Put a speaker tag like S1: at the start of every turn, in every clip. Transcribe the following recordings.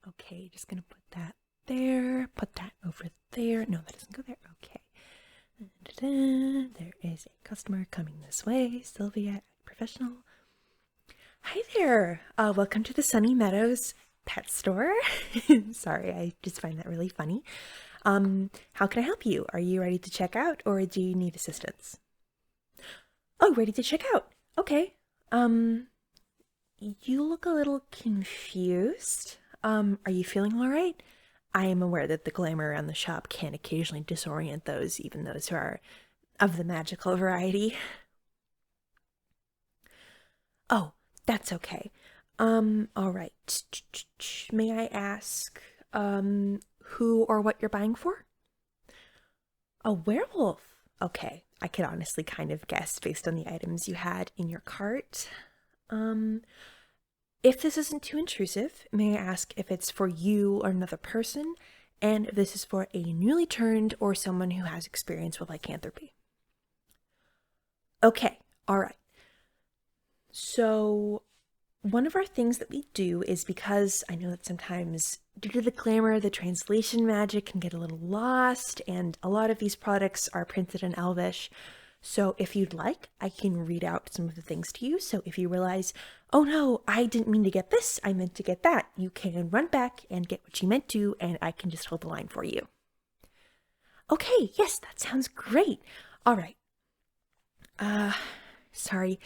S1: Okay, just gonna put that there, put that over there. No, that doesn't go there. Okay. Da-da-da. There is a customer coming this way. Silvia, professional. Hi there. Welcome to the Sunny Meadows pet store. Sorry, I just find that really funny. How can I help you? Are you ready to check out or do you need assistance? Oh, ready to check out. Okay. You look a little confused. Are you feeling all right? I am aware that the glamour around the shop can occasionally disorient those, even those who are of the magical variety. Oh, that's okay. All right. May I ask, who or what you're buying for? A werewolf. Okay, I could honestly kind of guess based on the items you had in your cart. If this isn't too intrusive, may I ask if it's for you or another person, and if this is for a newly turned or someone who has experience with lycanthropy? Okay, all right. So, one of our things that we do is, because I know that sometimes due to the glamour, the translation magic can get a little lost, and a lot of these products are printed in Elvish. So if you'd like, I can read out some of the things to you. So if you realize, oh no, I didn't mean to get this, I meant to get that, you can run back and get what you meant to, and I can just hold the line for you. Okay, yes, that sounds great. All right. Sorry.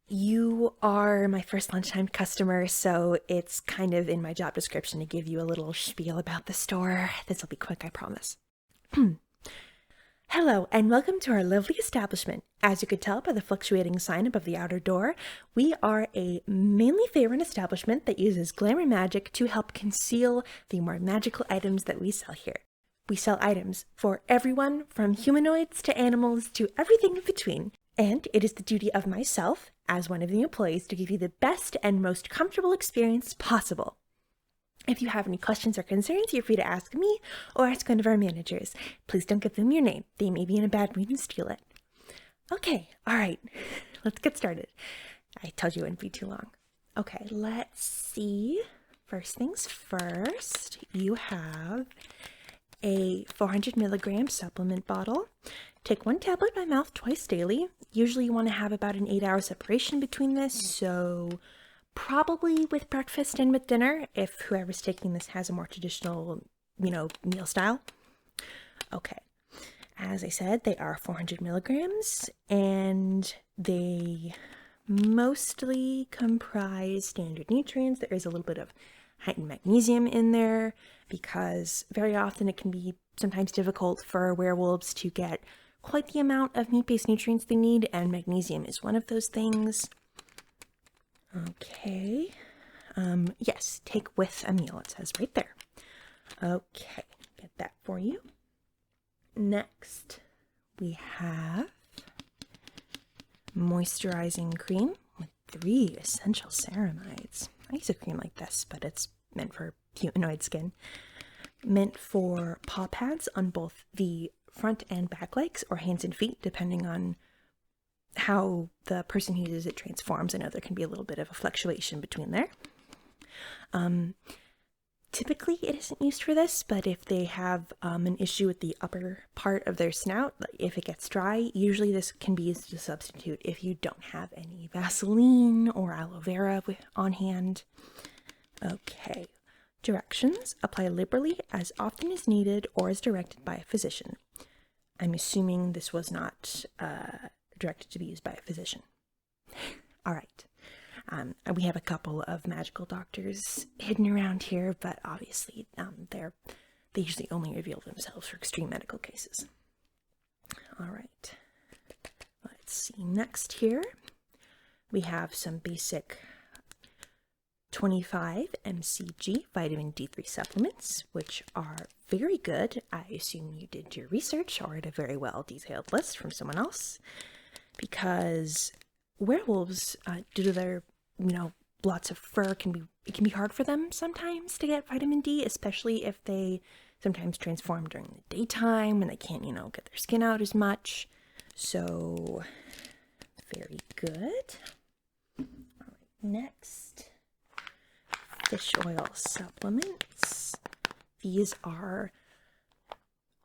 S1: You are my first lunchtime customer, so it's kind of in my job description to give you a little spiel about the store. This will be quick, I promise. Hello, and welcome to our lovely establishment. As you could tell by the fluctuating sign above the outer door, we are a mainly favorite establishment that uses glamour magic to help conceal the more magical items that we sell here. We sell items for everyone from humanoids to animals to everything in between. And it is the duty of myself, as one of the employees, to give you the best and most comfortable experience possible. If you have any questions or concerns, you're free to ask me or ask one of our managers. Please don't give them your name. They may be in a bad mood and steal it. Okay, all right, let's get started. I told you it wouldn't be too long. Okay, let's see. First things first, you have a 400 milligram supplement bottle. Take one tablet by mouth twice daily. Usually you want to have about an 8-hour separation between this, so probably with breakfast and with dinner, if whoever's taking this has a more traditional, meal style. Okay. As I said, they are 400 milligrams, and they mostly comprise standard nutrients. There is a little bit of heightened magnesium in there, because very often it can be sometimes difficult for werewolves to get quite the amount of meat-based nutrients they need, and magnesium is one of those things. Okay. Yes, take with a meal, it says right there. Okay, get that for you. Next, we have moisturizing cream with 3 essential ceramides. I use a cream like this, but it's meant for humanoid skin. Meant for paw pads on both the front and back legs, or hands and feet, depending on how the person who uses it transforms. I know there can be a little bit of a fluctuation between there. Typically it isn't used for this, but if they have an issue with the upper part of their snout, if it gets dry, usually this can be used as a substitute if you don't have any Vaseline or aloe vera on hand. Okay. Directions: apply liberally as often as needed or as directed by a physician. I'm assuming this was not directed to be used by a physician. All right. We have a couple of magical doctors hidden around here, but obviously they usually only reveal themselves for extreme medical cases. All right. Let's see. Next here, we have some basic 25 mcg vitamin D3 supplements, which are very good. I assume you did your research or had a very well detailed list from someone else, because werewolves, due to their, lots of fur, it can be hard for them sometimes to get vitamin D, especially if they sometimes transform during the daytime when they can't, get their skin out as much. So, very good. All right, next fish oil supplements. These are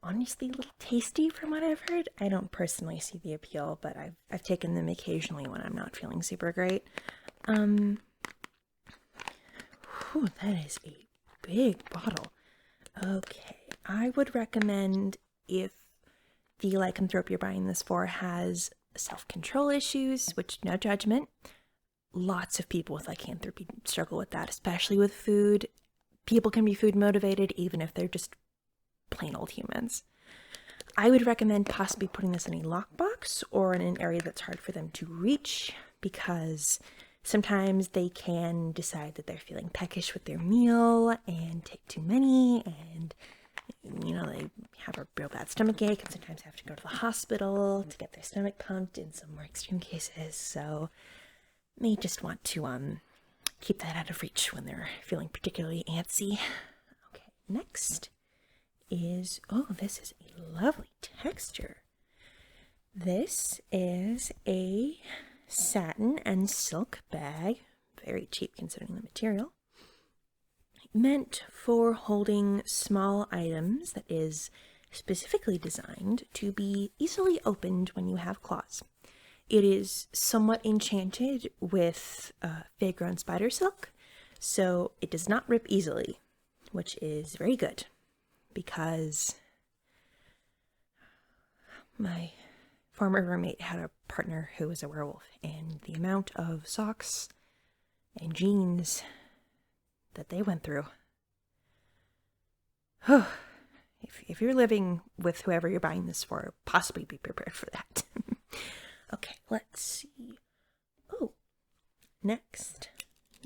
S1: honestly a little tasty from what I've heard. I don't personally see the appeal, but I've taken them occasionally when I'm not feeling super great. That is a big bottle. Okay, I would recommend, if the lycanthrope you're buying this for has self-control issues, which no judgment, lots of people with lycanthropy struggle with that, especially with food. People can be food motivated even if they're just plain old humans. I would recommend possibly putting this in a lockbox or in an area that's hard for them to reach, because sometimes they can decide that they're feeling peckish with their meal and take too many, and they have a real bad stomach ache and sometimes have to go to the hospital to get their stomach pumped in some more extreme cases. So may just want to keep that out of reach when they're feeling particularly antsy. Okay, next is, this is a lovely texture. This is a satin and silk bag, very cheap considering the material, meant for holding small items, that is specifically designed to be easily opened when you have claws. It is somewhat enchanted with fig-grown spider silk, so it does not rip easily, which is very good, because my former roommate had a partner who was a werewolf, and the amount of socks and jeans that they went through. If you're living with whoever you're buying this for, possibly be prepared for that. Okay, let's see. Next,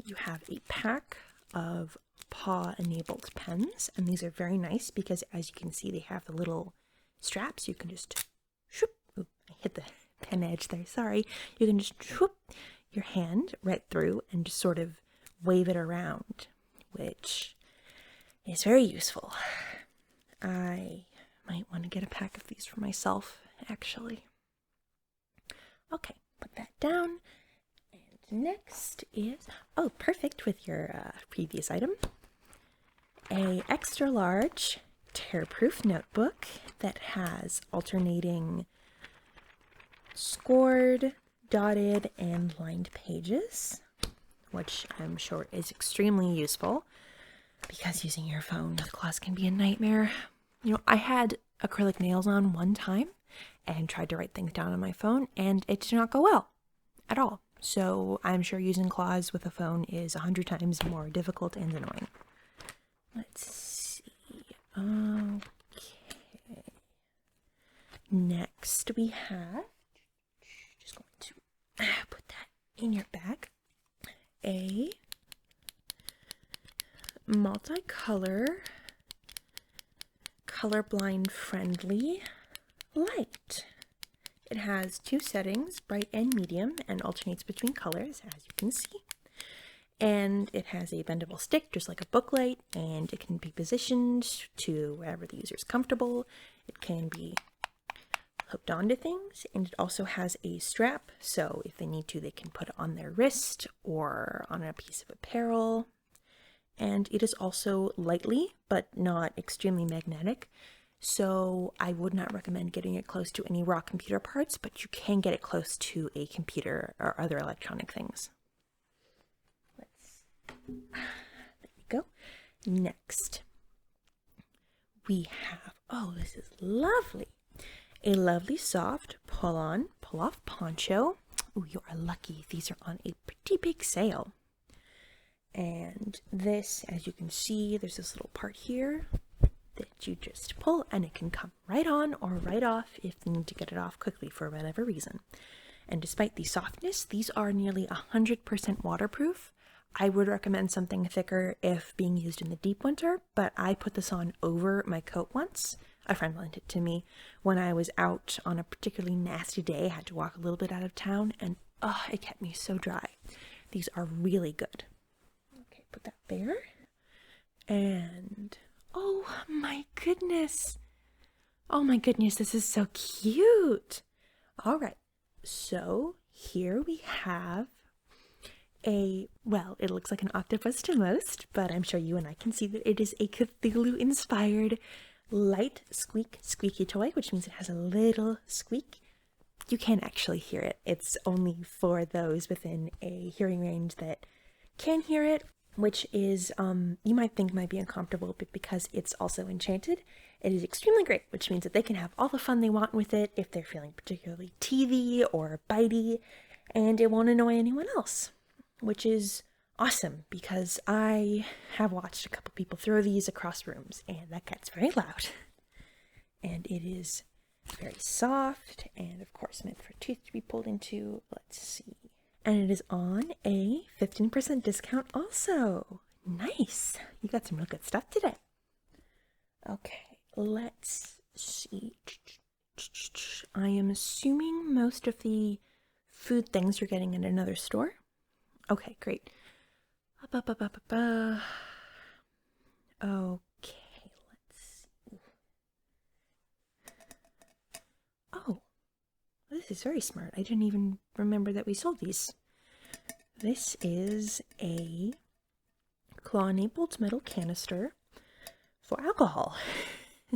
S1: you have a pack of paw-enabled pens, and these are very nice because, as you can see, they have the little straps. You can just shoop. Oop, I hit the pen edge there, sorry. You can just shoop your hand right through and just sort of wave it around, which is very useful. I might want to get a pack of these for myself, actually. Okay, put that down. And next is, perfect with your previous item, a extra large tear-proof notebook that has alternating scored, dotted, and lined pages, which I'm sure is extremely useful because using your phone with claws can be a nightmare. I had acrylic nails on one time and tried to write things down on my phone, and it did not go well at all. So I'm sure using claws with a phone is 100 times more difficult and annoying. Let's see. Okay. Next we have, just going to put that in your bag, a multicolor, colorblind friendly light. It has two settings, bright and medium, and alternates between colors, as you can see. And it has a bendable stick, just like a book light, and it can be positioned to wherever the user is comfortable. It can be hooked onto things, and it also has a strap, so if they need to, they can put it on their wrist or on a piece of apparel. And it is also lightly, but not extremely magnetic. So I would not recommend getting it close to any raw computer parts, but you can get it close to a computer or other electronic things. There you go. Next, we have, this is lovely. A lovely soft pull-on, pull-off poncho. Ooh, you are lucky. These are on a pretty big sale. And this, as you can see, there's this little part here that you just pull, and it can come right on or right off if you need to get it off quickly for whatever reason. And despite the softness, these are nearly 100% waterproof. I would recommend something thicker if being used in the deep winter, but I put this on over my coat once. A friend lent it to me when I was out on a particularly nasty day. I had to walk a little bit out of town, and it kept me so dry. These are really good. Okay, put that there. And oh my goodness, this is so cute. All right, so here we have well, it looks like an octopus to most, but I'm sure you and I can see that it is a Cthulhu-inspired light squeak squeaky toy, which means it has a little squeak. You can't actually hear it. It's only for those within a hearing range that can hear it, which is, you might think might be uncomfortable, but because it's also enchanted, it is extremely great, which means that they can have all the fun they want with it if they're feeling particularly teethy or bitey, and it won't annoy anyone else, which is awesome because I have watched a couple people throw these across rooms, and that gets very loud. And it is very soft, and of course meant for teeth to be pulled into. Let's see. And it is on a 15% discount also. Nice. You got some real good stuff today. Okay, let's see. I am assuming most of the food things you're getting at another store. Okay, great. Okay, let's see. Oh, this is very smart. I didn't even remember that we sold these. This is a claw-enabled metal canister for alcohol.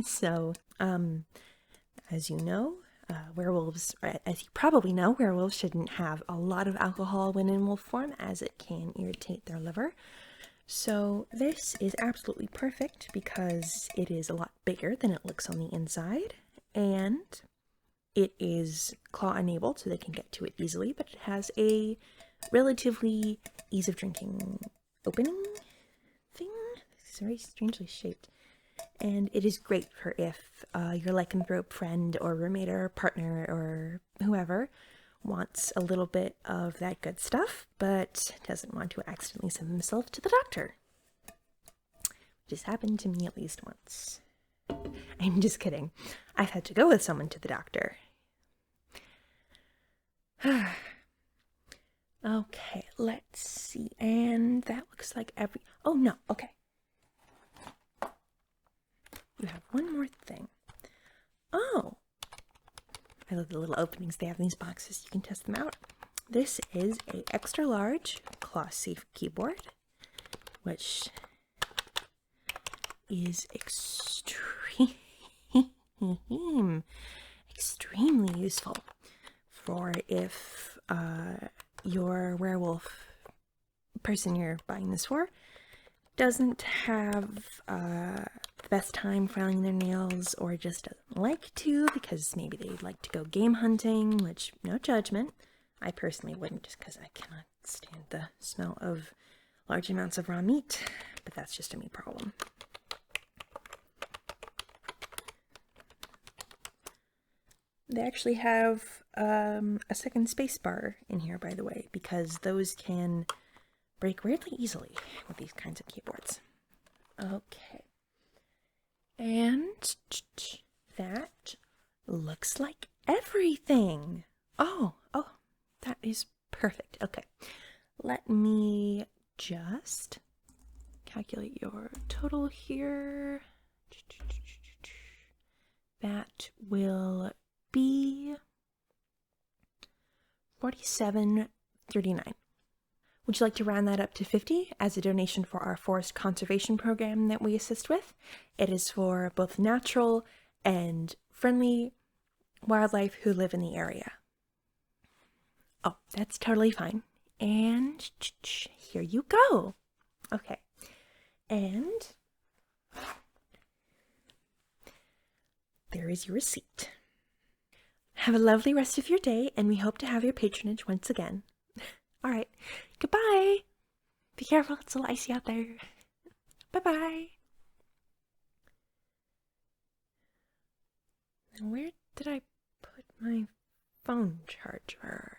S1: So, as you know, werewolves, or as you probably know, werewolves shouldn't have a lot of alcohol when in wolf form, as it can irritate their liver. So this is absolutely perfect because it is a lot bigger than it looks on the inside, and it is claw enabled so they can get to it easily, but it has a relatively ease of drinking opening thing. It's very strangely shaped. And it is great for if your lycanthrope friend or roommate or partner or whoever wants a little bit of that good stuff, but doesn't want to accidentally send themselves to the doctor. Which has happened to me at least once. I'm just kidding. I've had to go with someone to the doctor. Okay, let's see. And that looks like every... Oh, no. Okay. You have one more thing. Oh! I love the little openings they have in these boxes. You can test them out. This is a extra large claw-safe keyboard, which is extremely useful for if your werewolf person you're buying this for doesn't have the best time filing their nails, or just doesn't like to because maybe they'd like to go game hunting, which, no judgment. I personally wouldn't, just because I cannot stand the smell of large amounts of raw meat, but that's just a me problem. They actually have a second space bar in here, by the way, because those can break really easily with these kinds of keyboards. Okay. And that looks like everything. Oh, that is perfect. Okay. Let me just calculate your total here. That will be $47.39. Would you like to round that up to $50 as a donation for our forest conservation program that we assist with? It is for both natural and friendly wildlife who live in the area. Oh, that's totally fine. And here you go. Okay. And there is your receipt. Have a lovely rest of your day, and we hope to have your patronage once again. All right. Goodbye. Be careful. It's a little icy out there. Bye-bye. Where did I put my phone charger?